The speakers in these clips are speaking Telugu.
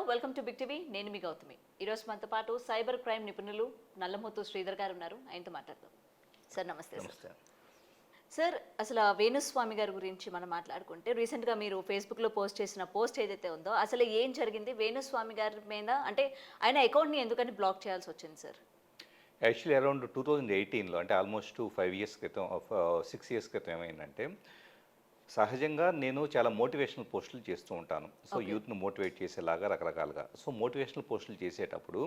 Welcome to big TV. నేను మీ గౌతమి. ఈరోజు మనతో పాటు సైబర్ క్రైమ్ నిపుణులు నల్లమూతు శ్రీధర్ గారు ఉన్నారు. ఆయనతో మాట్లాడదాం. సార్ నమస్తే. సార్ అసలు వేణుస్వామి గారి గురించి మనం మాట్లాడుకుంటే రీసెంట్గా మీరు ఫేస్బుక్లో పోస్ట్ చేసిన పోస్ట్ ఏదైతే ఉందో అసలు ఏం జరిగింది? వేణుస్వామి గారి మీద అంటే ఆయన అకౌంట్ని ఎందుకని బ్లాక్ చేయాల్సి వచ్చింది సార్? యాక్చువల్లీ అరౌండ్ 2018లో అంటే ఆల్మోస్ట్ 5 ఇయర్స్ క్రితం 6 ఇయర్స్ క్రితం ఏమైందంటే, సహజంగా నేను చాలా మోటివేషనల్ పోస్టులు చేస్తూ ఉంటాను. సో యూత్ను మోటివేట్ చేసేలాగా రకరకాలుగా. సో మోటివేషనల్ పోస్టులు చేసేటప్పుడు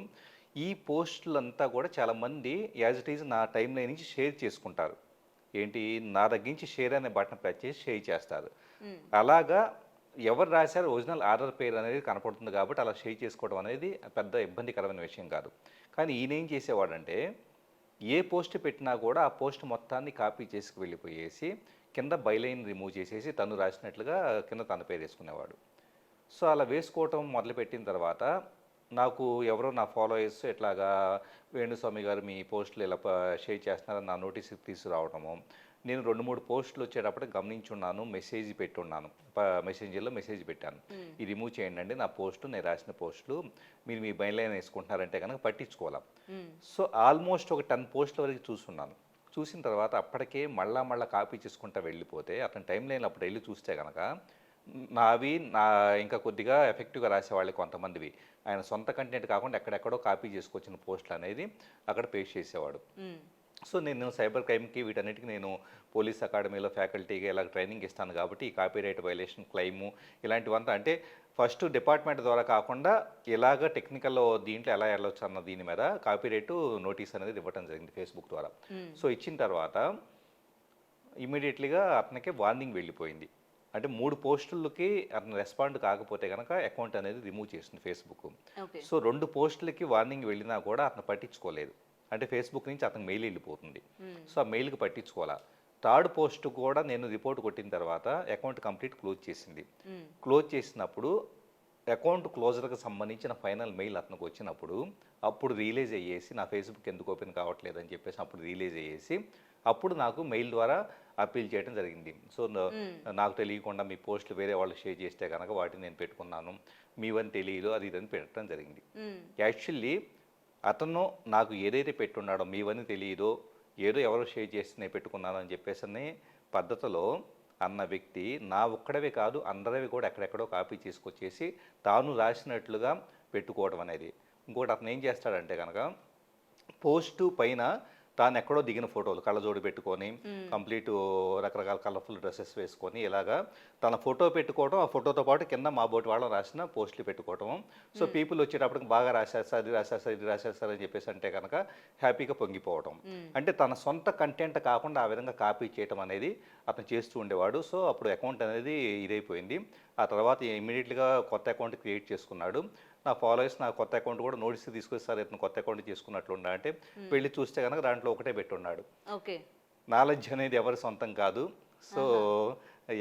ఈ పోస్టులంతా కూడా చాలామంది యాజ్ ఇట్ ఈజ్ నా టైం లైన్ నుంచి షేర్ చేసుకుంటారు. ఏంటి, నా దగ్గర నుంచి షేర్ అనే బటన్ ప్రెస్ చేసి షేర్ చేస్తారు. అలాగా ఎవరు రాశారు ఒరిజినల్ ఆర్డర్ పేరు అనేది కనపడుతుంది కాబట్టి అలా షేర్ చేసుకోవడం అనేది పెద్ద ఇబ్బందికరమైన విషయం కాదు. కానీ ఈయన ఏం చేసేవాడంటే, ఏ పోస్ట్ పెట్టినా కూడా ఆ పోస్ట్ మొత్తాన్ని కాపీ చేసుకు వెళ్ళిపోయేసి కింద బైలైన్ రిమూవ్ చేసేసి తను రాసినట్లుగా కింద తన పేరు వేసుకునేవాడు. సో అలా వేసుకోవటం మొదలుపెట్టిన తర్వాత నాకు ఎవరో నా ఫాలోయర్స్ ఇట్లాగా వేణుస్వామి గారు మీ పోస్టులు ఇలా షేర్ చేస్తున్నారని నా నోటీస్కి తీసుకురావడము, నేను 2-3 పోస్టులు వచ్చేటప్పుడు గమనించున్నాను, మెసేజ్ పెట్టున్నాను, మెసెంజర్లో మెసేజ్ పెట్టాను, ఇది రిమూవ్ చేయండి అండి నా పోస్టు, నేను రాసిన పోస్టులు మీరు మీ బైలైన్ వేసుకుంటున్నారంటే కనుక పట్టించుకోవాలి. సో ఆల్మోస్ట్ ఒక 10 పోస్టుల వరకు చూస్తున్నాను. చూసిన తర్వాత అప్పటికే మళ్ళా కాపీ చేసుకుంటూ వెళ్ళిపోతే అతని టైం లైన్ అప్పుడు వెళ్ళి చూస్తే కనుక నావి ఇంకా కొద్దిగా ఎఫెక్టివ్గా రాసేవాళ్ళు కొంతమందివి ఆయన సొంత కంటెంట్ కాకుండా ఎక్కడెక్కడో కాపీ చేసుకొచ్చిన పోస్టులు అనేది అక్కడ పేస్ట్ చేసేవాడు. సో నేను సైబర్ క్రైమ్కి వీటన్నిటికీ నేను పోలీస్ అకాడమీలో ఫ్యాకల్టీగా ఇలా ట్రైనింగ్ ఇస్తాను కాబట్టి ఈ కాపీరైట్ వైలేషన్ క్లెయిము ఇలాంటివంతా అంటే ఫస్ట్ డిపార్ట్మెంట్ ద్వారా కాకుండా ఇలాగ టెక్నికల్ దీంట్లో ఎలా వెళ్ళొచ్చు అన్న దీని మీద కాపీరైట్ నోటీస్ అనేది ఇవ్వడం జరిగింది ఫేస్బుక్ ద్వారా. సో ఇచ్చిన తర్వాత ఇమీడియట్లీగా అతనికి వార్నింగ్ వెళ్ళిపోయింది. అంటే 3 పోస్టులకి అతను రెస్పాండ్ కాకపోతే కనుక అకౌంట్ అనేది రిమూవ్ చేసింది ఫేస్బుక్. సో 2 పోస్టులకి వార్నింగ్ వెళ్ళినా కూడా అతను పట్టించుకోలేదు. అంటే ఫేస్బుక్ నుంచి అతనికి మెయిల్ వెళ్ళిపోతుంది. సో ఆ మెయిల్కి పట్టించుకోవాలా. 3rd పోస్ట్ కూడా నేను రిపోర్ట్ కొట్టిన తర్వాత అకౌంట్ కంప్లీట్ క్లోజ్ చేసింది. క్లోజ్ చేసినప్పుడు అకౌంట్ క్లోజర్కి సంబంధించిన ఫైనల్ మెయిల్ అతనికి వచ్చినప్పుడు అప్పుడు రియలైజ్ అయ్యేసి నా ఫేస్బుక్ ఎందుకు ఓపెన్ కావట్లేదు అని చెప్పేసి అప్పుడు రియలైజ్ అయ్యేసి అప్పుడు నాకు మెయిల్ ద్వారా అప్పీల్ చేయడం జరిగింది. సో నాకు తెలియకుండా మీ పోస్టులు వేరే వాళ్ళు షేర్ చేస్తే కనుక వాటిని నేను పెట్టుకున్నాను, మీవని తెలియదు అది ఇదని పెట్టడం జరిగింది. యాక్చువల్లీ అతను నాకు ఏదైతే పెట్టున్నాడో మీవని తెలియదో ఏదో ఎవరో షేర్ చేసి నేను పెట్టుకున్నాను అని చెప్పేసి అనే పద్ధతిలో అన్న వ్యక్తి నా ఒక్కడవే కాదు అందరివి కూడా ఎక్కడెక్కడో కాపీ తీసుకొచ్చేసి తాను రాసినట్లుగా పెట్టుకోవడం అనేది. ఇంకోటి అతను ఏం చేస్తాడంటే కనుక పోస్టు పైన తాను ఎక్కడో దిగిన ఫోటోలు కళ్ళజోడు పెట్టుకొని కంప్లీట్ రకరకాల కలర్ఫుల్ డ్రెస్సెస్ వేసుకొని ఇలాగా తన ఫోటో పెట్టుకోవడం, ఆ ఫోటోతో పాటు కింద మా బోటి వాళ్ళం రాసిన పోస్టులు పెట్టుకోవటం. సో పీపుల్ వచ్చేటప్పటికి బాగా రాసేస్తారు, అది రాసేస్తారు, ఇది రాసేస్తారు అని చెప్పేసి అంటే కనుక హ్యాపీగా పొంగిపోవటం. అంటే తన సొంత కంటెంట్ కాకుండా ఆ విధంగా కాపీ చేయటం అనేది అతను చేస్తూ ఉండేవాడు. సో అప్పుడు అకౌంట్ అనేది ఇదైపోయింది. ఆ తర్వాత ఇమీడియట్గా కొత్త అకౌంట్ క్రియేట్ చేసుకున్నాడు. నా ఫాలోయర్స్ నా కొత్త అకౌంట్ కూడా నోటీస్ తీసుకొస్తారు, ఇతను కొత్త అకౌంట్ చేసుకున్నట్లుండా అంటే వెళ్ళి చూస్తే కనుక దాంట్లో ఒకటే పెట్టున్నాడు. నాలెడ్జ్ అనేది ఎవరి సొంతం కాదు. సో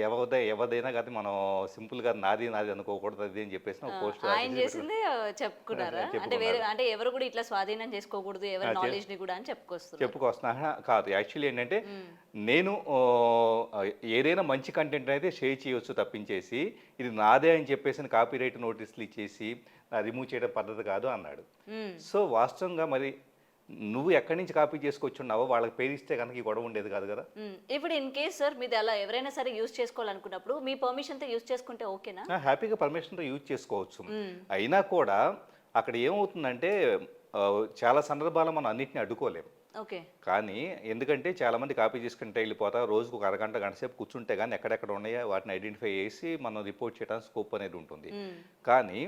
ఎవరిదైనా కానీ మనం సింపుల్గా నాది అనుకోకూడదు అది అని చెప్పేసి పోస్ట్ ఆయన చేసింది చెప్పుకున్నారా? అంటే వేరే అంటే ఎవరు కూడా ఇట్లా స్వాధీనం చేసుకోకూడదు ఎవరి నాలెడ్జ్ ని కూడా అని చెప్పుకొస్తున్నా కాదు. యాక్చువల్లీ ఏంటంటే నేను ఏదైనా మంచి కంటెంట్ అయితే షేర్ చేయవచ్చు తప్పించేసి ఇది నాదే అని చెప్పేసి కాపీరైట్ నోటీసులు ఇచ్చేసి రిమూవ్ చేయడం పద్ధతి కాదు అన్నాడు. సో వాస్తవంగా మరి నువ్వు ఎక్కడి నుంచి కాపీ చేసుకొచ్చున్నావో వాళ్ళకి పేరిస్తే కనుక ఈ గొడవ ఉండేది కాదు కదా. ఇప్పుడు ఇన్ కేస్ సార్ మీది అలా ఎవరైనా సరే యూజ్ చేసుకోవాలనుకున్నప్పుడు మీ పర్మిషన్తో యూజ్ చేసుకుంటే ఓకేనా? హ్యాపీగా పర్మిషన్తో యూజ్ చేసుకోవచ్చు. అయినా కూడా అక్కడ ఏమవుతుందంటే చాలా సందర్భాలు మనం అన్నింటినీ అడ్డుకోలేము. కానీ ఎందుకంటే చాలామంది కాపీ చేసుకుంటే వెళ్ళిపోతారు, రోజుకు ఒక అరగంట గంట సేపు కూర్చుంటే కానీ ఎక్కడెక్కడ ఉన్నాయో వాటిని ఐడెంటిఫై చేసి మనం రిపోర్ట్ చేయడానికి స్కోప్ అనేది ఉంటుంది. కానీ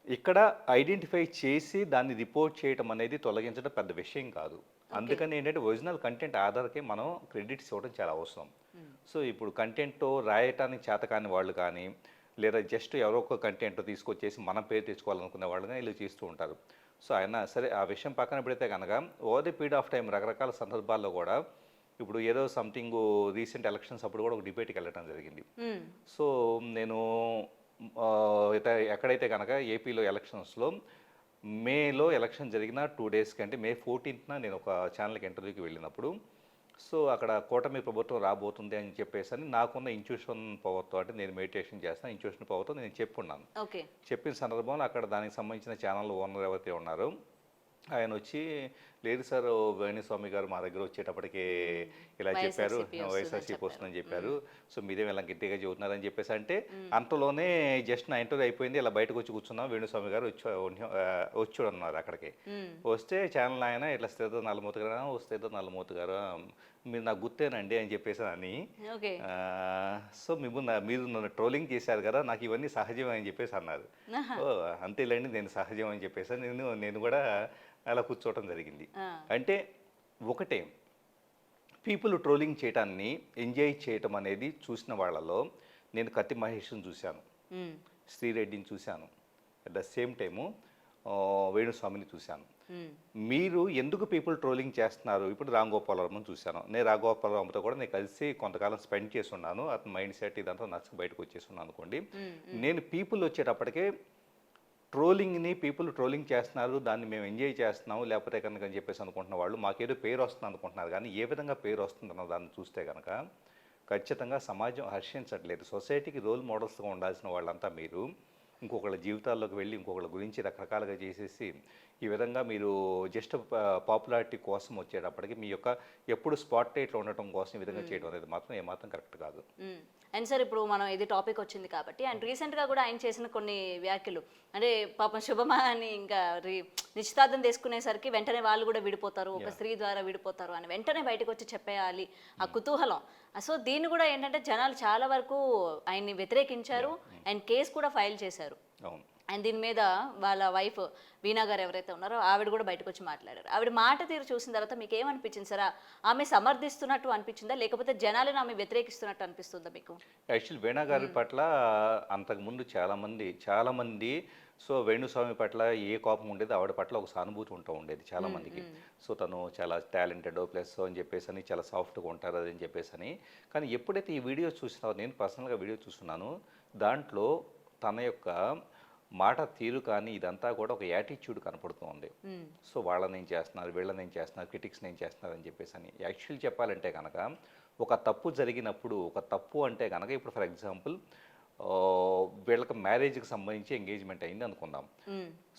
ఇక్కడ ఐడెంటిఫై చేసి దాన్ని రిపోర్ట్ చేయడం అనేది తొలగించడం పెద్ద విషయం కాదు. అందుకని ఏంటంటే ఒరిజినల్ కంటెంట్ ఆధార్కి మనం క్రెడిట్స్ ఇవ్వడం చాలా అవసరం. సో ఇప్పుడు కంటెంట్ రాయటానికి చేతకాని వాళ్ళు కానీ లేదా జస్ట్ ఎవరో ఒక కంటెంట్ తీసుకొచ్చేసి మనం పేరు తెచ్చుకోవాలనుకునే వాళ్ళు కానీ ఇలా చేస్తూ ఉంటారు. సో ఆయన సరే ఆ విషయం పక్కన పెడితే కనుక over the period of time రకరకాల సందర్భాల్లో కూడా ఇప్పుడు ఏదో సంథింగ్ రీసెంట్ ఎలక్షన్స్ అప్పుడు కూడా ఒక డిబేట్కి వెళ్ళడం జరిగింది. సో నేను ఎక్కడైతే కనుక ఏపీలో ఎలక్షన్స్లో మేలో ఎలక్షన్ జరిగిన 2 days కంటే మే 14th నేను ఒక ఛానల్కి ఇంటర్వ్యూకి వెళ్ళినప్పుడు సో అక్కడ కూటమి ప్రభుత్వం రాబోతుంది అని చెప్పేసి అని నాకున్న ఇంట్యూషన్ పవర్తో, అంటే నేను మెడిటేషన్ చేస్తాను, ఇంట్యూషన్ పవర్తో నేను చెప్పున్నాను. ఓకే. చెప్పిన సందర్భంలో అక్కడ దానికి సంబంధించిన ఛానల్ ఓనర్ ఎవరైతే ఉన్నారో ఆయన వచ్చి, లేదు సార్ వేణుస్వామి గారు మా దగ్గర వచ్చేటప్పటికి ఇలా చెప్పారు, వైఎస్ఆర్సీపీ వస్తుందని చెప్పారు, సో మీరేం ఇలా గట్టిగా చెబుతున్నారని చెప్పేసి అంటే అంతలోనే జస్ట్ నా ఇంటర్వ్యూ అయిపోయింది, ఇలా బయటకు వచ్చి కూర్చున్నాం, వేణుస్వామి గారు వచ్చి ఉన్నారు అక్కడికి. వస్తే ఛానల్ ఆయన ఇట్లా స్థిత నల్లమూర్తి గారు, వస్తే నల్లమూర్తి గారు మీరు నాకు గుర్తేనండి అని చెప్పేసి అని, సో మీరు నన్ను ట్రోలింగ్ చేశారు కదా, నాకు ఇవన్నీ సహజం అని చెప్పేసి అన్నారు. ఓ అంతేలేండి, నేను సహజం అని చెప్పేసి నేను కూడా అలా కూర్చోవటం జరిగింది. అంటే ఒకటే, పీపుల్ ట్రోలింగ్ చేయటాన్ని ఎంజాయ్ చేయటం అనేది చూసిన వాళ్ళలో నేను కత్తి మహేష్ని చూశాను, శ్రీరెడ్డిని చూశాను, అట్ ద సేమ్ టైము వేణుస్వామిని చూశాను. మీరు ఎందుకు పీపుల్ ట్రోలింగ్ చేస్తున్నారు? ఇప్పుడు రాంగోపాలరావుని చూశాను, నేను రాంగోపాలరావుతో కూడా నేను కలిసి కొంతకాలం స్పెండ్ చేసి ఉన్నాను, అతని మైండ్ సెట్ ఇదంతా నచ్చక బయటకు వచ్చేసి ఉన్నాను అనుకోండి. నేను పీపుల్ వచ్చేటప్పటికే ట్రోలింగ్ని, పీపుల్ ట్రోలింగ్ చేస్తున్నారు, దాన్ని మేము ఎంజాయ్ చేస్తున్నాము లేకపోతే కనుక అని చెప్పేసి అనుకుంటున్న వాళ్ళు మాకేదో పేరు వస్తుంది అనుకుంటున్నారు. కానీ ఏ విధంగా పేరు వస్తుందన్న దాన్ని చూస్తే కనుక ఖచ్చితంగా సమాజం హర్షించట్లేదు. సొసైటీకి రోల్ మోడల్స్గా ఉండాల్సిన వాళ్ళంతా మీరు ఇంకొకళ్ళ జీవితాల్లోకి వెళ్ళి ఇంకొకళ్ళ గురించి రకరకాలుగా చేసేసి ఈ విధంగా మీరు జస్ట్ పాపులారిటీ కోసం వచ్చేటప్పటికి మీ యొక్క ఎప్పుడు స్పాట్ లైట్లో ఉండటం కోసం ఈ విధంగా చేయడం అనేది మాత్రం ఏమాత్రం కరెక్ట్ కాదు. అండ్ సార్, ఇప్పుడు మనం ఇది టాపిక్ వచ్చింది కాబట్టి, అండ్ రీసెంట్గా కూడా ఆయన చేసిన కొన్ని వ్యాఖ్యలు, అంటే పాపం శుభమా అని ఇంకా నిశ్చితార్థం తీసుకునేసరికి వెంటనే వాళ్ళు కూడా విడిపోతారు, ఒక స్త్రీ ద్వారా విడిపోతారు అని వెంటనే బయటకు వచ్చి చెప్పేయాలి, ఆ కుతూహలం. సో దీన్ని కూడా ఏంటంటే జనాలు చాలా వరకు ఆయన్ని వ్యతిరేకించారు అండ్ కేసు కూడా ఫైల్ చేశారు. అండ్ దీని మీద వాళ్ళ వైఫ్ వీణా గారు ఎవరైతే ఉన్నారో ఆవిడ కూడా బయటకు వచ్చి మాట్లాడారు. ఆవిడ మాట తీరు చూసిన తర్వాత మీకు ఏమనిపించింది సార్? ఆమె సమర్థిస్తున్నట్టు అనిపించిందా, లేకపోతే జనాలను ఆమె వ్యతిరేకిస్తున్నట్టు అనిపిస్తుందా మీకు? యాక్చువల్లీ వీణా గారి పట్ల అంతకుముందు చాలామంది సో వేణుస్వామి పట్ల ఏ కోపం ఉండేది, ఆవిడ పట్ల ఒక సానుభూతి ఉండేది చాలామందికి. సో తను చాలా టాలెంటెడ్ ప్లస్ అని చెప్పేసి అని, చాలా సాఫ్ట్గా ఉంటారు అని చెప్పేసి అని. కానీ ఎప్పుడైతే ఈ వీడియో చూసినారో, నేను పర్సనల్గా వీడియో చూస్తున్నాను, దాంట్లో తన యొక్క మాట తీరు కానీ ఇదంతా కూడా ఒక యాటిట్యూడ్ కనపడుతుంది. సో వాళ్ళని ఏం చేస్తున్నారు, వీళ్ళని ఏం చేస్తున్నారు, క్రిటిక్స్ని ఏం చేస్తున్నారు అని చెప్పేసి అని. యాక్చువల్ చెప్పాలంటే కనుక ఒక తప్పు జరిగినప్పుడు, ఒక తప్పు అంటే కనుక ఇప్పుడు ఫర్ ఎగ్జాంపుల్ వీళ్ళకి మ్యారేజ్కి సంబంధించి ఎంగేజ్మెంట్ అయింది అనుకుందాం.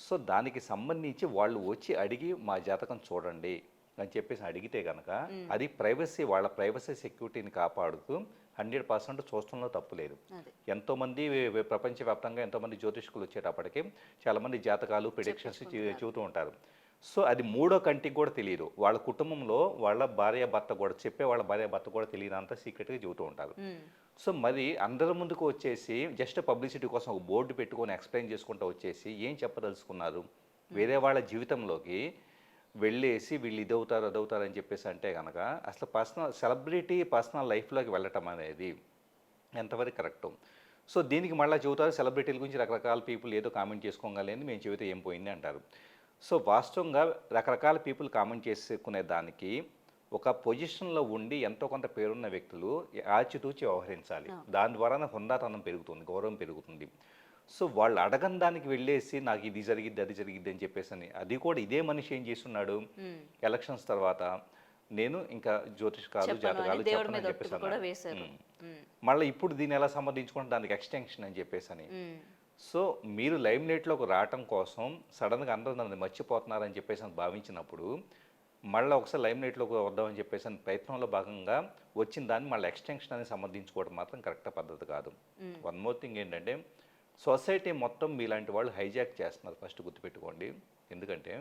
సో దానికి సంబంధించి వాళ్ళు వచ్చి అడిగి మా జాతకం చూడండి అని చెప్పేసి అడిగితే కనుక అది ప్రైవసీ, వాళ్ళ ప్రైవసీ సెక్యూరిటీని కాపాడుతూ 100% చూడంలో తప్పు లేదు. ఎంతోమంది ప్రపంచవ్యాప్తంగా ఎంతోమంది జ్యోతిష్కులు వచ్చేటప్పటికి చాలామంది జాతకాలు ప్రిడిక్షన్స్ చెబుతూ ఉంటారు. సో అది మూడో కంటికి కూడా తెలియదు, వాళ్ళ కుటుంబంలో వాళ్ళ భార్య భర్త కూడా తెలియనంత సీక్రెట్గా చెబుతూ ఉంటారు. సో మరి అందరి ముందుకు వచ్చేసి జస్ట్ పబ్లిసిటీ కోసం ఒక బోర్డు పెట్టుకొని ఎక్స్ప్లెయిన్ చేసుకుంటూ వచ్చేసి ఏం చెప్పదలుచుకున్నారు? వేరే వాళ్ళ జీవితంలోకి వెళ్ళేసి వీళ్ళు ఇదవుతారు అదవుతారు అని చెప్పేసి అంటే కనుక అసలు సెలబ్రిటీ పర్సనల్ లైఫ్లోకి వెళ్ళటం అనేది ఎంతవరకు కరెక్టు? సో దీనికి మళ్ళీ చెబుతారు సెలబ్రిటీల గురించి రకరకాల పీపుల్ ఏదో కామెంట్ చేసుకోగలేని మేము చెబితే ఏం పోయింది అంటారు. సో వాస్తవంగా రకరకాల పీపుల్ కామెంట్ చేసుకునే దానికి ఒక పొజిషన్లో ఉండి ఎంతో కొంత పేరున్న వ్యక్తులు ఆచితూచి వ్యవహరించాలి. దాని ద్వారా హుందాతనం పెరుగుతుంది, గౌరవం పెరుగుతుంది. సో వాళ్ళు అడగని దానికి వెళ్ళేసి నాకు ఇది జరిగిద్ది అది జరిగిద్ది అని చెప్పేసి అని, అది కూడా ఇదే మనిషి ఏం చేస్తున్నాడు ఎలక్షన్స్ తర్వాత, నేను ఇంకా జ్యోతిష్కాలు జాతకాలు చెప్పని చెప్పేసి అన్నాడు. మళ్ళీ ఇప్పుడు దీన్ని ఎలా సంబంధించుకుంటే దానికి ఎక్స్టెన్షన్ అని చెప్పేసి అని. సో మీరు లైమ్ లైట్లోకి రావటం కోసం సడన్గా అందరూ నన్ను మర్చిపోతున్నారని చెప్పేసి అని భావించినప్పుడు మళ్ళీ ఒకసారి లైమ్ లైట్లోకి వద్దామని చెప్పేసి అని ప్రయత్నంలో భాగంగా వచ్చిన దాన్ని మళ్ళీ ఎక్స్టెన్షన్ అని సంబంధించుకోవడం మాత్రం కరెక్ట్ పద్ధతి కాదు. వన్ మోర్ థింగ్ ఏంటంటే సొసైటీ మొత్తం మీలాంటి వాళ్ళు హైజాక్ చేస్తున్నారు, ఫస్ట్ గుర్తుపెట్టుకోండి. ఎందుకంటే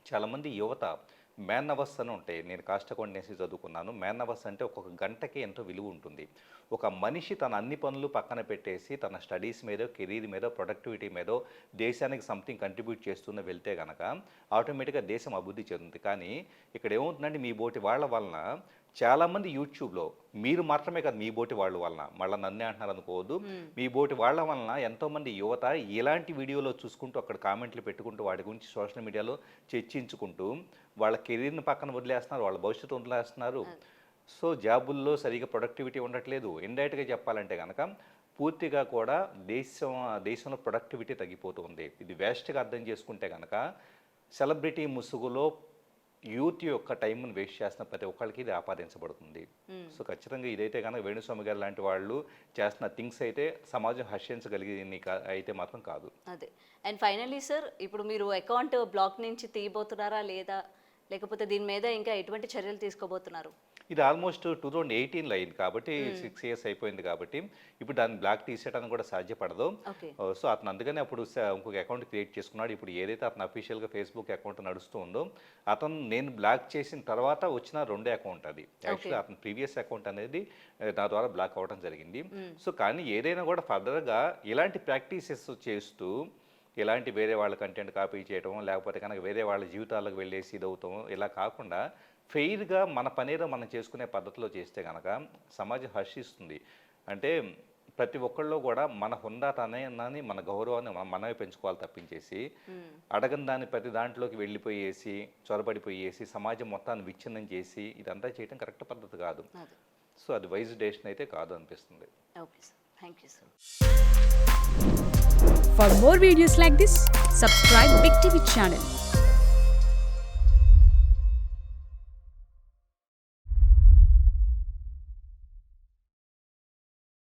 చాలామంది యువత మ్యాన్ అవర్స్ అని ఉంటాయి, నేను కాస్ట్ అకౌంటెన్సీ చదువుకున్నాను. మ్యాన్ అవర్స్ అంటే ఒక్కొక్క గంటకి ఎంతో విలువ ఉంటుంది. ఒక మనిషి తన అన్ని పనులు పక్కన పెట్టేసి తన స్టడీస్ మీదో, కెరీర్ మీదో, ప్రొడక్టివిటీ మీదో దేశానికి సంథింగ్ కంట్రిబ్యూట్ చేస్తూనే వెళ్తే కనుక ఆటోమేటిక్గా దేశం అభివృద్ధి చెందుతుంది. కానీ ఇక్కడ ఏమవుతుందంటే మీ బోటి వాళ్ళ వలన చాలామంది యూట్యూబ్లో, మీరు మాత్రమే కాదు మీ బోటి వాళ్ళ వలన, మళ్ళీ నన్నే అంటున్నారు అనుకోవద్దు, మీ బోటి వాళ్ళ వలన ఎంతోమంది యువత ఇలాంటి వీడియోలో చూసుకుంటూ అక్కడ కామెంట్లు పెట్టుకుంటూ వాటి గురించి సోషల్ మీడియాలో చర్చించుకుంటూ వాళ్ళ కెరీర్ని పక్కన వదిలేస్తున్నారు, వాళ్ళ భవిష్యత్తు వదిలేస్తున్నారు. సో జాబుల్లో సరిగా ప్రొడక్టివిటీ ఉండట్లేదు. ఇండైరెక్ట్గా చెప్పాలంటే కనుక పూర్తిగా కూడా దేశంలో ప్రొడక్టివిటీ తగ్గిపోతుంది. ఇది వేస్ట్గా అర్థం చేసుకుంటే కనుక సెలబ్రిటీ ముసుగులో యూత్ యొక్క టైంను వేస్ట్ చేస్తున్న ప్రతి ఒక్కరికి ఇది ఆపాదించబడుతుంది. సో ఖచ్చితంగా ఇదైతే కనుక వేణుస్వామి గారు లాంటి వాళ్ళు చేస్తున్న థింగ్స్ అయితే సమాజం హర్షించగలిగింది అయితే మాత్రం కాదు. అదే. అండ్ ఫైనల్లీ సార్, ఇప్పుడు మీరు అకౌంట్ బ్లాక్ నుంచి తీయబోతున్నారా లేదా, లేకపోతే దీని మీద ఇంకా ఎటువంటి చర్యలు తీసుకోబోతున్నారు? ఇది ఆల్మోస్ట్ 2018లో అయింది కాబట్టి 6 years అయిపోయింది కాబట్టి ఇప్పుడు దాన్ని బ్లాక్ తీసేయడానికి కూడా సాధ్యపడదు. సో అతను అందుకని అప్పుడు ఇంకొక అకౌంట్ క్రియేట్ చేసుకున్నాడు. ఇప్పుడు ఏదైతే అతను అఫీషియల్గా ఫేస్బుక్ అకౌంట్ నడుస్తూ ఉందో, అతను నేను బ్లాక్ చేసిన తర్వాత వచ్చిన రెండే అకౌంట్ అది. యాక్చువల్లీ అతను ప్రీవియస్ అకౌంట్ అనేది నా ద్వారా బ్లాక్ అవ్వడం జరిగింది. సో కానీ ఏదైనా కూడా ఫర్దర్గా ఇలాంటి ప్రాక్టీసెస్ చేస్తూ ఇలాంటి వేరే వాళ్ళ కంటెంట్ కాపీ చేయటం, లేకపోతే కనుక వేరే వాళ్ళ జీవితాలకు వెళ్ళేసి ఇదవుతాం, ఇలా కాకుండా ఫెయిర్గా మన పనేదో మనం చేసుకునే పద్ధతిలో చేస్తే కనుక సమాజం హర్షిస్తుంది. అంటే ప్రతి ఒక్కళ్ళు కూడా మన హుందాతనాన్ని, మన గౌరవాన్ని మనమే పెంచుకోవాలి తప్పించేసి అడగని దాన్ని ప్రతి దాంట్లోకి వెళ్ళిపోయేసి చొరబడిపోయేసి సమాజం మొత్తాన్ని విచ్ఛిన్నం చేసి ఇదంతా చేయడం కరెక్ట్ పద్ధతి కాదు. సో అది వైజ్ డెసిషన్ అయితే కాదు అనిపిస్తుంది. Okay sir, thank you sir. For more videos like this, subscribe Big TV channel.